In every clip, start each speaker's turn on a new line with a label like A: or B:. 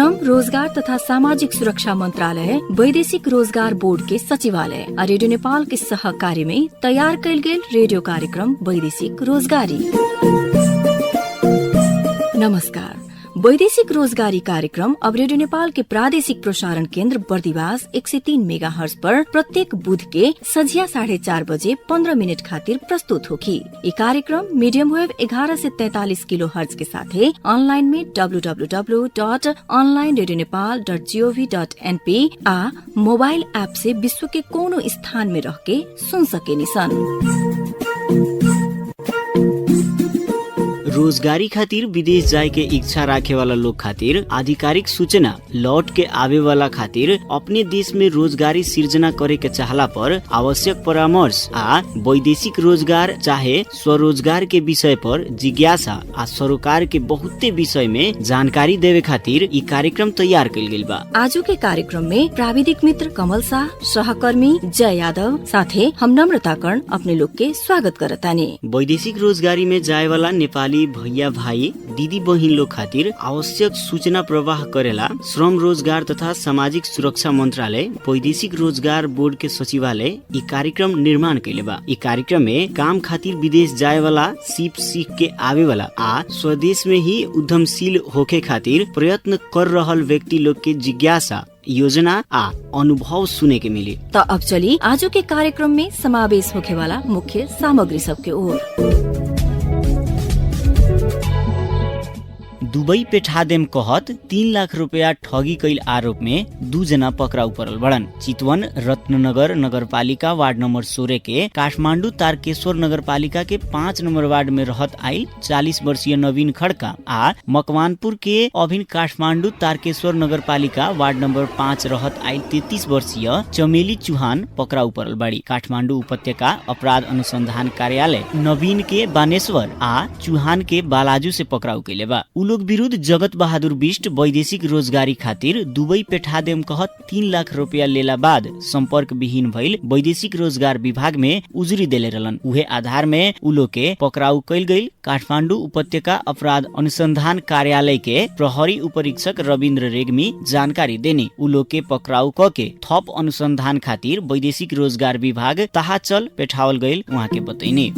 A: श्रम, रोजगार तथा सामाजिक सुरक्षा मंत्रालय, वैदेशिक रोजगार बोर्ड के सचिवालय और रेडियो नेपाल के सहकार्य में तैयार कयल गेल रेडियो कार्यक्रम वैदेशिक रोजगारी। नमस्कार। वैदेशिक रोजगारी कार्यक्रम अब रेडियो नेपाल के प्रादेशिक प्रसारण केन्द्र बर्दिवास 103 मेगाहर्ज पर प्रत्येक बुध के संझिया 4:30 बजे 15 मिनट खातिर प्रस्तुत होगी। ये कार्यक्रम मीडियम वेव 11 से 43 किलो हर्ज के साथ ऑनलाइन में www.onlineradiionepal.gov.np आ मोबाइल ऐप से विश्व के कोनो स्थान में रह के सुन सके निसन।
B: रोजगारी खातिर विदेश जाए के इच्छा राखे वाला लोग खातिर आधिकारिक सूचना, लौट के आवे वाला खातिर अपने देश में रोजगारी सृजना करे के चाहला पर आवश्यक परामर्श आ वैदेशिक रोजगार चाहे स्वरोजगार के विषय पर जिज्ञासा आ सरोकार के बहुते विषय में जानकारी देवे खातिर ई कार्यक्रम तैयार कइल गेल बा।
A: आजू के कार्यक्रम में प्राविधिक मित्र कमल शाह, सहकर्मी जय यादव साथे हम नम्रता कर्ण अपने लोग के स्वागत करतानी।
B: वैदेशिक रोजगारी में जाए वाला नेपाली भैया भाई, दीदी बहिन लोग खातिर आवश्यक सूचना प्रवाह करेला श्रम, रोजगार तथा सामाजिक सुरक्षा मंत्रालय, वैदेशिक रोजगार बोर्ड के सचिवालय ई कार्यक्रम निर्माण कैले बा। ई कार्यक्रम में काम खातिर विदेश जाए वाला, सीख के आवे वाला आ स्वदेश में ही उद्यमशील होके खातिर प्रयत्न कर रहल व्यक्ति लोग के जिज्ञासा, योजना आ अनुभव सुने के मिली।
A: तो अब चली आजू के कार्यक्रम में समावेश होके वाला मुख्य सामग्री सबके ओर।
B: दुबई पेठादेम कहत 3 लाख रुपया ठगी कैल आरोप में 2 जना पकड़ाउ परल बड़न। चितवन रत्ननगर नगरपालिका वार्ड नंबर 16 के काठमांडू तारकेश्वर नगरपालिका के 5 नंबर वार्ड में रहत आइल 40 वर्षीय नवीन खड़का आ मकवानपुर के अभिन काठमांडू तारकेश्वर नगरपालिका वार्ड नंबर 5 रहत आइल 33 वर्षीय चमेली चौहान पकड़ाउ परल बाड़ी। काठमांडू उपत्यका अपराध अनुसंधान कार्यालय नवीन के बानेश्वर आ चौहान के बालाजू से पकड़ाउ कैले बा। विरुद्ध जगत बहादुर बिष्ट वैदेशिक रोजगारी खातिर दुबई पेठादेम कहत 3 लाख रुपया लेला बाद संपर्क विहीन भइल वैदेशिक रोजगार विभाग में उजुरी देले रहलन। उहे आधार में उलो के पकड़ाउ कैल गइल। काठमांडू उपत्यका अपराध अनुसंधान कार्यालय के प्रहरी उपरीक्षक रविन्द्र रेग्मी जानकारी देनी। उलो के पकड़ाउ क के थप अनुसंधान खातिर वैदेशिक रोजगार विभाग ताहाचल पेठावल गइल उहाँ के बतैनी।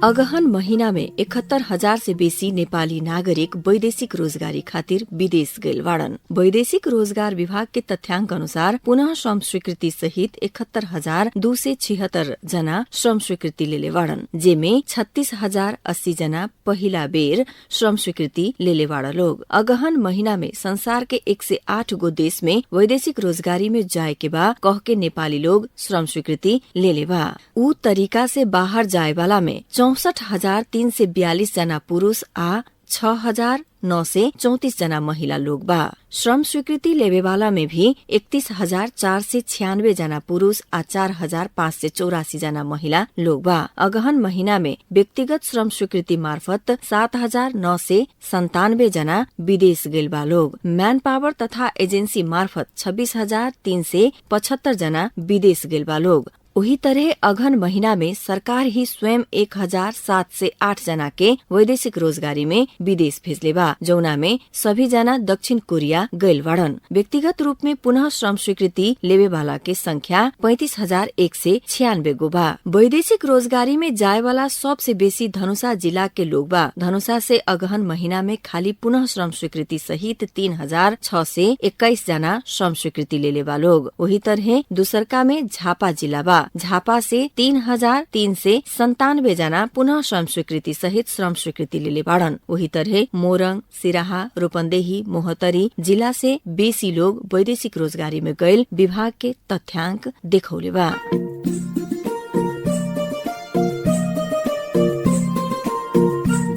A: अगहन महीना में 71,000 से बेसी नेपाली नागरिक वैदेशिक रोजगारी खातिर विदेश गइल बाड़न। वैदेशिक रोजगार विभाग के तथ्याङ्क अनुसार पुनः श्रम स्वीकृति सहित 71,276 जना श्रम स्वीकृति लेले बाड़न, जेमे 36,080 जना पहिला बेर श्रम स्वीकृति लेले बाड़ा लोग। अगहन महीना में संसार के 108 गो देश में वैदेशिक रोजगारी में जाए के बा कह के नेपाली लोग श्रम स्वीकृति लेले बा। ऊ तरीका से बाहर जाए वाला में 64,342 जना पुरुष आ 6,934 जना महिला लोग बा। श्रम स्वीकृति लेवे वाला में भी 31,496 जना पुरुष आ 4,584 जना महिला लोग बा। अगहन महीना में व्यक्तिगत श्रम स्वीकृति मार्फत 7,997 जना विदेश गेल बा लोग। मैन पावर तथा एजेंसी मार्फत 26,375 जना विदेश गेल बा लोग। वही तरह अघन महीना में सरकार ही स्वयं 1,708 जना के वैदेशिक रोजगारी में विदेश भेजले बा, जौना में सभी जना दक्षिण कोरिया गइल बाड़न। व्यक्तिगत रूप में पुनः श्रम स्वीकृति लेवे वाला के संख्या 35,196 गो बा। वैदेशिक रोजगारी में जाए वाला सबसे बेसी धनुषा जिला के लोग बा। धनुषा से अगहन महीना में खाली पुनः श्रम स्वीकृति सहित 3,621 जना श्रम स्वीकृति लेले बा लोग। वही तरह दूसरका में झापा जिला बा। झापा से 3,397 जना पुनः श्रम स्वीकृति सहित श्रम स्वीकृति लेले बाड़न। वही तरह मोरङ, सिराहा, रूपन्देही, मोहतरी जिला से बेसी लोग वैदेशिक रोजगारी में गइल विभाग के तथ्याङ्क देखौले बा।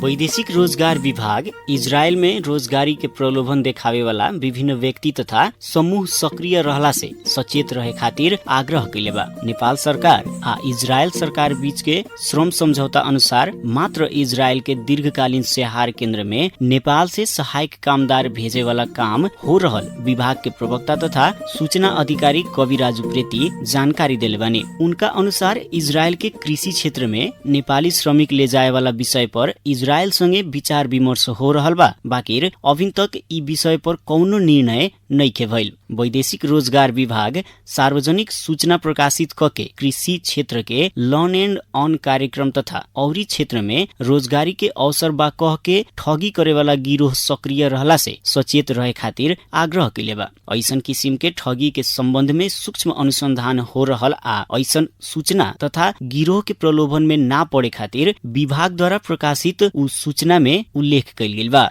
B: वैदेशिक रोजगार विभाग इजरायल में रोजगारी के प्रलोभन देखावे वाला विभिन्न व्यक्ति तथा समूह सक्रिय रहला से सचेत रहे खातिर आग्रह कैले बा। नेपाल सरकार आ इजरायल सरकार बीच के श्रम समझौता अनुसार मात्र इजरायल के दीर्घकालीन स्याहार केंद्र में नेपाल से सहायक कामदार भेजे वाला काम हो रहल विभाग के प्रवक्ता तथा सूचना अधिकारी कविराज उप्रेती जानकारी देले बानी। उनका अनुसार इजरायल के कृषि क्षेत्र में नेपाली श्रमिक ले जाए वाला विषय पर इजरायल इजरायल संगे विचार विमर्श हो रहल बा, बाकिर अभी तक ई विषय पर कौनो निर्णय नइखे भइल। वैदेशिक रोजगार विभाग सार्वजनिक सूचना प्रकाशित कके कृषि क्षेत्र के लर्न एन्ड अर्न कार्यक्रम तथा औरी क्षेत्र में रोजगारी के अवसर बा कह के ठगी करे वाला गिरोह सक्रिय रहला से सचेत रहे खातिर आग्रह कैले बा। ऐसन किसिम के ठगी के संबंध में सूक्ष्म अनुसंधान हो रहल आ ऐसन सूचना तथा गिरोह के प्रलोभन में ना पड़े खातिर विभाग द्वारा प्रकाशित उ सूचना में उल्लेख कैल गेल बा।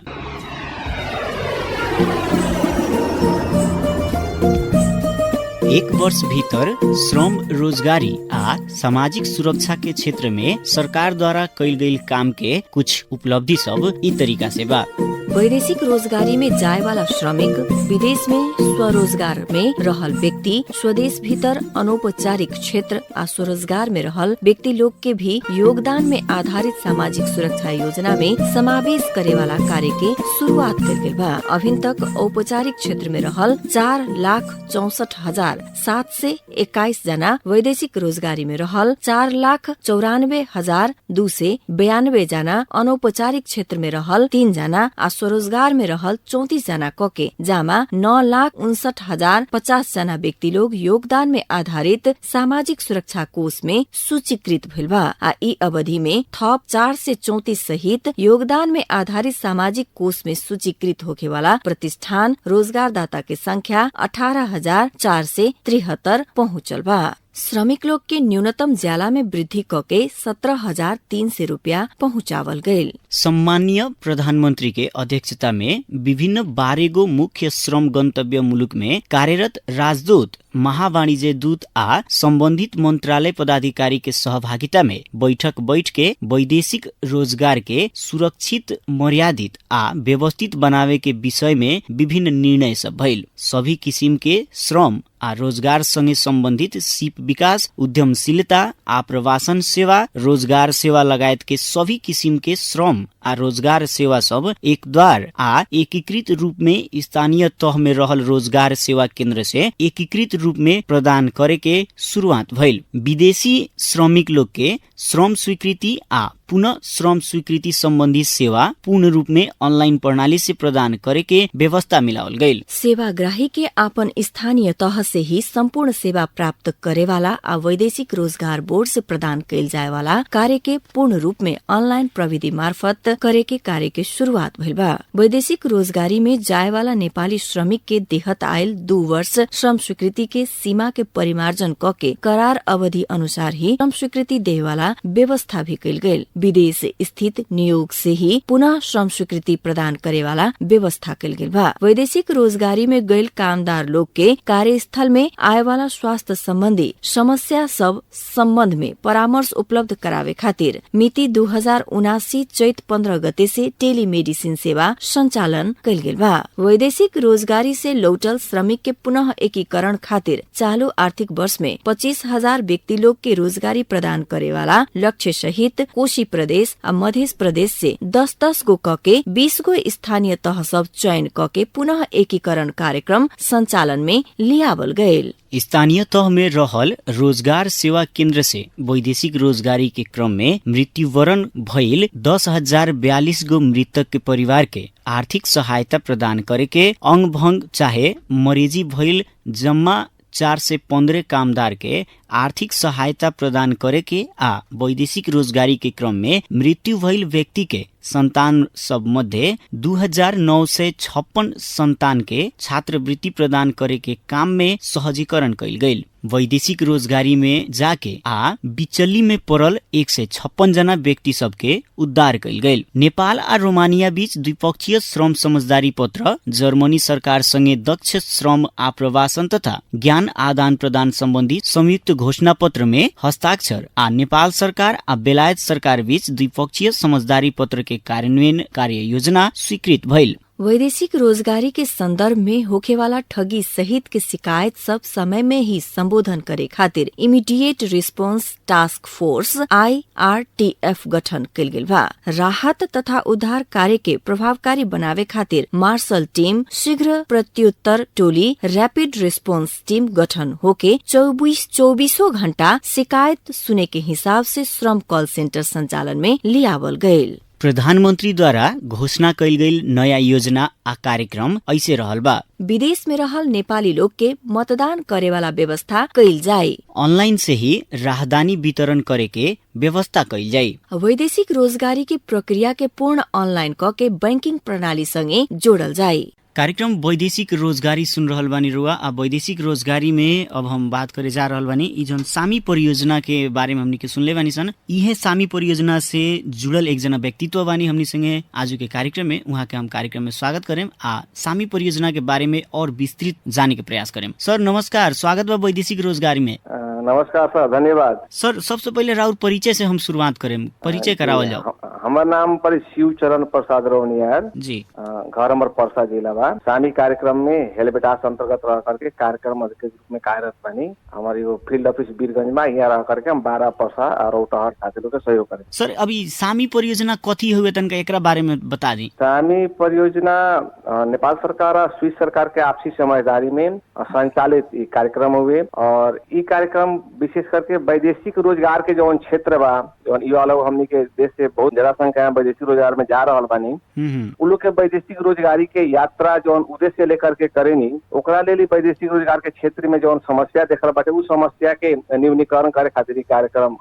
B: एक वर्ष भीतर श्रम, रोजगारी आ सामाजिक सुरक्षा के क्षेत्र में सरकार द्वारा कैल गई काम के कुछ उपलब्धि सब ई तरीका से बा।
A: वैदेशिक रोजगारी में जाए वाला श्रमिक, विदेश में स्वरोजगार में रहल व्यक्ति, स्वदेश भीतर अनौपचारिक क्षेत्र आ स्वरोजगार में रहल व्यक्ति लोग के भी योगदान में आधारित सामाजिक सुरक्षा योजना में समावेश करे वाला कार्य के शुरुआत कर गई बा। अभी तक औपचारिक क्षेत्र में रहल 4,64,721 जना, वैदेशिक रोजगारी में रहल 4,94,292 जना, अनौपचारिक क्षेत्र में रहल 3 जना आ स्वरोजगार में रहल 34 जना कके जामा 9,59,050 जना व्यक्ति लोग योगदान में आधारित सामाजिक सुरक्षा कोष में सूचीकृत भेल बा। आ ई अवधि में थप 4 से 34 सहित योगदान में आधारित सामाजिक कोष में सूचीकृत होके वाला प्रतिष्ठान रोजगारदाता के संख्या 18,473 पहुँचल बा। श्रमिक लोग के न्यूनतम ज्याला में वृद्धि कके 17,300 रुपया पहुँचावल गईल।
B: सम्मानीय प्रधानमंत्री के अध्यक्षता में विभिन्न 12 गो मुख्य श्रम गंतव्य मुलुक में कार्यरत राजदूत, महावाणिज्य दूत आ संबंधित मंत्रालय पदाधिकारी के सहभागिता में बैठक बैठ के वैदेशिक रोजगार के सुरक्षित, मर्यादित आ व्यवस्थित बनावे के विषय में विभिन्न निर्णय सब भइल। सभी किसिम के श्रम आ रोजगार संगे संबंधित सिप विकास, उद्यमशीलता, आप्रवासन सेवा, रोजगार सेवा लगायत के सभी किसिम के श्रम आ रोजगार सेवा सब एक द्वार आ एकीकृत रूप में स्थानीय तह में रहल रोजगार सेवा केंद्र से एकीकृत रूप में प्रदान करे के शुरुआत भइल। विदेशी श्रमिक लोग के श्रम स्वीकृति आ पुनः श्रम स्वीकृति संबंधी सेवा पूर्ण रूप में ऑनलाइन प्रणाली से प्रदान करे के व्यवस्था मिलावल गईल।
A: सेवाग्राही के आपन स्थानीय तह से ही संपूर्ण सेवा प्राप्त करे वाला आ वैदेशिक रोजगार बोर्ड से प्रदान कैल जाए वाला कार्य के पूर्ण रूप में ऑनलाइन प्रविधि मार्फत करे के कार्य के शुरुआत भइल बा। वैदेशिक रोजगारी में जाए वाला नेपाली श्रमिक के देहत आयल 2 वर्ष श्रम स्वीकृति के सीमा के परिमार्जन क के करार अवधि अनुसार ही श्रम स्वीकृति देवे वाला व्यवस्था भी कैल गईल। विदेश स्थित नियोग से ही पुनः श्रम स्वीकृति प्रदान करे वाला व्यवस्था कैल गेल बा। वैदेशिक रोजगारी में गैल कामदार लोग के कार्यस्थल में आए वाला स्वास्थ्य संबंधी समस्या सब संबंध में परामर्श उपलब्ध करावे खातिर मिति 2079 चैत 15 गते से टेलीमेडिसिन सेवा संचालन कैल गेल बा। वैदेशिक रोजगारी से लौटल श्रमिक के पुनः एकीकरण खातिर चालू आर्थिक वर्ष में 25,000 व्यक्ति लोग के रोजगारी प्रदान करे वाला लक्ष्य सहित कोशी प्रदेश आ मध्य प्रदेश से 10-10 गो कके 20 गो स्थानीय तह सब चयन कके पुनः एकीकरण कार्यक्रम संचालन में लियावल गयल।
B: स्थानीय तह में रहल रोजगार सेवा केंद्र से वैदेशिक रोजगारी के क्रम में मृत्युवरण भइल 10,042 गो मृतक के परिवार के आर्थिक सहायता प्रदान करे के, अंग भंग चाहे मरेजी भइल जम्मा 415 कामदार के आर्थिक सहायता प्रदान करे के आ वैदेशिक रोजगारी के क्रम में मृत्यु भइल व्यक्ति के संतान सब मध्य 2,956 संतान के छात्रवृत्ति प्रदान करे के काम में सहजीकरण कैल गईल। वैदेशिक रोजगारी में जाके आ बिचली में पड़ल 156 जना व्यक्ति सब के उद्धार कैल गईल। नेपाल आ रोमानिया बीच द्विपक्षीय श्रम समझदारी पत्र, जर्मनी सरकार संगे दक्ष श्रम आप्रवासन तथा ज्ञान आदान प्रदान संबंधी संयुक्त घोषणा पत्र में हस्ताक्षर आ नेपाल सरकार आ बेलायत सरकार बीच द्विपक्षीय समझदारी पत्र के कार्यान्वयन कार्य योजना स्वीकृत भइल।
A: वैदेशिक रोजगारी के संदर्भ में होखे वाला ठगी सहित के शिकायत सब समय में ही संबोधन करे खातिर immediate response task force IRTF गठन कैल गेल बा। राहत तथा उद्धार कार्य के प्रभावकारी बनावे खातिर मार्शल टीम, शीघ्र प्रत्युत्तर टोली, रैपिड रिस्पांस टीम गठन होके 24 घंटा शिकायत सुने के हिसाब से श्रम कॉल सेंटर संचालन में लियावल गयल।
B: प्रधानमन्त्रीद्वारा घोषणा कैल गई नयाँ योजना आ कार्यक्रम ऐसे रहल बा।
A: विदेश में रहल नेपाली लोग के मतदान करे वाला व्यवस्था कैल जाए।
B: ऑनलाइन से ही राहदानी वितरण करे के व्यवस्था कैल जाए।
A: वैदेशिक रोजगारी की प्रक्रिया के पूर्ण ऑनलाइन क के बैंकिंग प्रणाली संगे जोड़ल जाए।
B: कार्यक्रम वैदेशिक रोजगारी सुन रहल बानी रुआ। आ वैदेशिक रोजगारी में अब हम बात करे जा रहल बानी ई जौन सामी परियोजना के बारे में हमनी के सुनले बानी सन। इहे सामी परियोजना से जुड़ल एक जना व्यक्तित्व बानी हमनी संगे आज के कार्यक्रम में। उहाँ के हम कार्यक्रम में स्वागत करेम आ सामी परियोजना के बारे में और विस्तृत जाने के प्रयास करेम। सर नमस्कार, स्वागत बा वैदेशिक रोजगारी में।
C: नमस्कार सर, धन्यवाद।
B: सर सबसे पहले राउर परिचय से हम शुरुआत करें, परिचय करावल जाओ।
C: हमार नाम पर शिव चरण प्रसाद रौनियार
B: जी,
C: घर हमार पर्सा जिला बा। सामी कार्यक्रम में हेलबेटास अंतर्गत रह करके कार्यक्रम के रूप में कार्यरत बनी। हमारी वो फील्ड ऑफिस वीरगंज में यहाँ रह करके हम 12 पर्सा और रौटहट साथी लोग के सहयोग करें।
B: सर अभी सामी परियोजना कथी हुए तनका एकरा बारे में बता दी।
C: सामी परियोजना नेपाल सरकार और स्विस सरकार के आपसी समझदारी में संचालित कार्यक्रम हुए और ये कार्यक्रम विशेष करके वैदेशिक रोजगार के जौन क्षेत्र बा, जौन युवा लोग हमनी के देश से बहुत ज्यादा संख्या में वैदेशिक रोजगार में जा रहल बानी, उ लोग के वैदेशिक रोजगारी के यात्रा जौन उद्देश्य लेकर के करेनी, ओकरा लेल वैदेशिक रोजगार के क्षेत्र में जौन समस्या देखल बाटे उ समस्या के न्यूनीकरण करे खातिर ई कार्यक्रम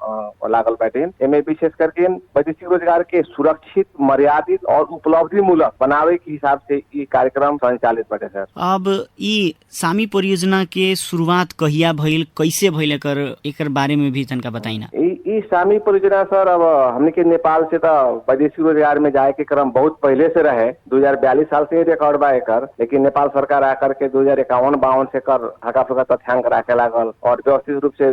C: लागल बाटे। एमे विशेष करके वैदेशिक रोजगार के सुरक्षित, मर्यादित और उपलब्धि मूलक बनावे के हिसाब से ई कार्यक्रम संचालित बाटे। सर
B: अब ई सामी परियोजना के शुरुआत कहिया भइल, कैसे भइल, एकर बारे में भी तनका बताई ना।
C: ई सामी परियोजना सर अब हमने के नेपाल से तो वैदेशिक रोजगार में जाए के क्रम बहुत पहले से रहे। 2042 साल से रिकॉर्ड बा एकर, लेकिन नेपाल सरकार आकर के 2051-52 से कर हका फका तथ्यांक राखे लागल और व्यवस्थित रूप से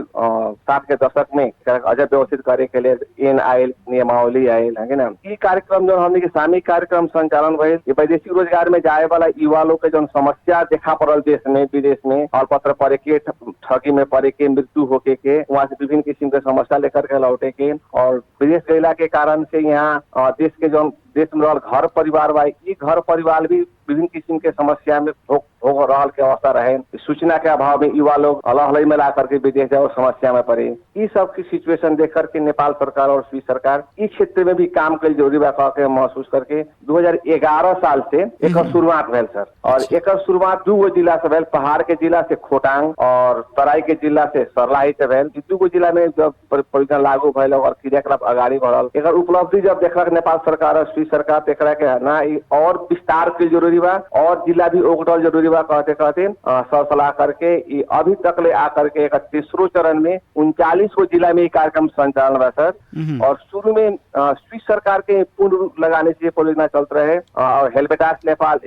C: 60 के दशक में अजय व्यवस्थित करे के लिए एन आयल, नियमावली आयल है ना। ई कार्यक्रम जो हमने के सामी कार्यक्रम संचालन भइल, ये वैदेशिक रोजगार में जाए वाला युवा लोग के जो समस्या देखा पड़ल देश में विदेश में, और पत्र पड़े के, ठगी में पड़े के, मृत्यु होके के, वहाँ से विभिन्न किस्म के समस्या लेकर के लौटे के और विदेश गैला के कारण से यहाँ देश के जो देश में घर परिवार बा, ई घर परिवार भी विभिन्न किस्म के समस्या में भोग रहल के अवस्था रहे। सूचना के अभाव में युवा लोग अलहलई में ला करके विदेश जाओ समस्या में पड़े। इस सब की सिचुएशन देख करके नेपाल सरकार और स्विस सरकार इस क्षेत्र में भी काम के जरूरी बा कह के महसूस करके 2011 साल से एक शुरुआत भेल सर। और एक शुरुआत 2 जिला से भेल, पहाड़ के जिला से खोटांग और तराई के जिला से सर्लाही से भेल। 2 जिला में जब परियोजना लागू भेल और क्रियाकलाप आगाड़ी बढ़ल, एक उपलब्धि जब देखलक नेपाल सरकार और स्विस सरकार देखला के ना और विस्तार के जरूरी बा और जिला भी ओगटल जरूरी बा कहते सलाह करके अभी तक ले आकर के एक तीसरो चरण में 39 को जिला में कार्यक्रम संचालन बा सर। और शुरू में स्विस सरकार के पूर्ण रूप लगाने से परियोजना चलते रहे और हेलबेटास नेपाल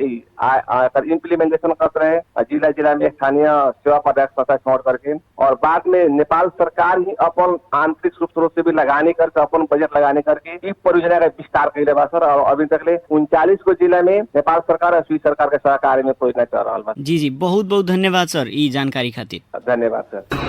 C: इम्प्लीमेंटेशन करते रहे जिला जिला में स्थानीय सेवा प्रदायक संस्था छोड़ करके, और बाद में नेपाल सरकार ही अपन आंतरिक स्रोत से भी लगाने करके अपन बजट लगाने करके इस परियोजना का विस्तार कैले बा सर। और अभी तक ले 39 को जिला में नेपाल सरकार और स्विस सरकार के सहकार्य में परियोजना चल रहा बा।
B: जी जी, बहुत बहुत धन्यवाद सर ई जानकारी खातिर।
C: धन्यवाद सर।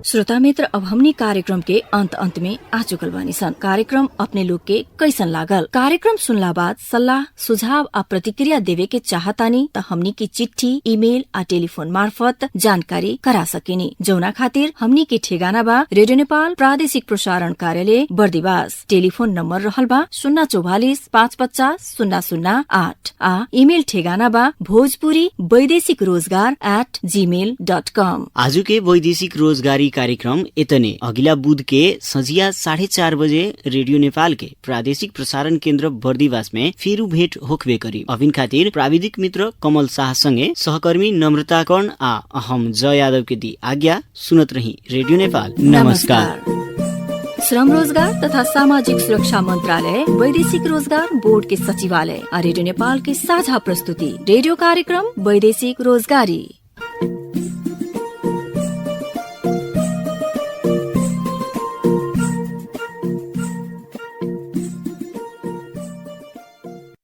A: श्रोता मित्र, अब हमनी कार्यक्रम के अंत में आ चुकल बानी सन। कार्यक्रम अपने लोग के कैसन लागल? कार्यक्रम सुनला बाद सलाह, सुझाव आ प्रतिक्रिया देवे के चाहतानी त हमनी की चिट्ठी, ईमेल आ टेलीफोन मार्फत जानकारी करा सकेनी। जौना खातिर हमनी के ठेगाना बा रेडियो नेपाल प्रादेशिक प्रसारण कार्यालय बर्दिवास। टेलीफोन नम्बर रहल बा 044 550 008 आ ईमेल ठेगाना बा भोजपुरी वैदेशिक रोजगार @gmail.com।
B: आजु के वैदेशिक रोजगारी कार्यक्रम इतने। अगिला बुध के संझिया 4:30 बजे रेडियो नेपाल के प्रादेशिक प्रसारण केन्द्र बर्दिवास में फेरू भेट होखबे करी। अभिन खातिर प्राविधिक मित्र कमल शाह संगे सहकर्मी नम्रता कर्ण आ हम जय यादव के दी आज्ञा। सुनत रही रेडियो नेपाल। नमस्कार।
A: श्रम रोजगार तथा सामाजिक सुरक्षा मंत्रालय, वैदेशिक रोजगार बोर्ड के सचिवालय और रेडियो नेपाल के साझा प्रस्तुति रेडियो कार्यक्रम वैदेशिक रोजगारी।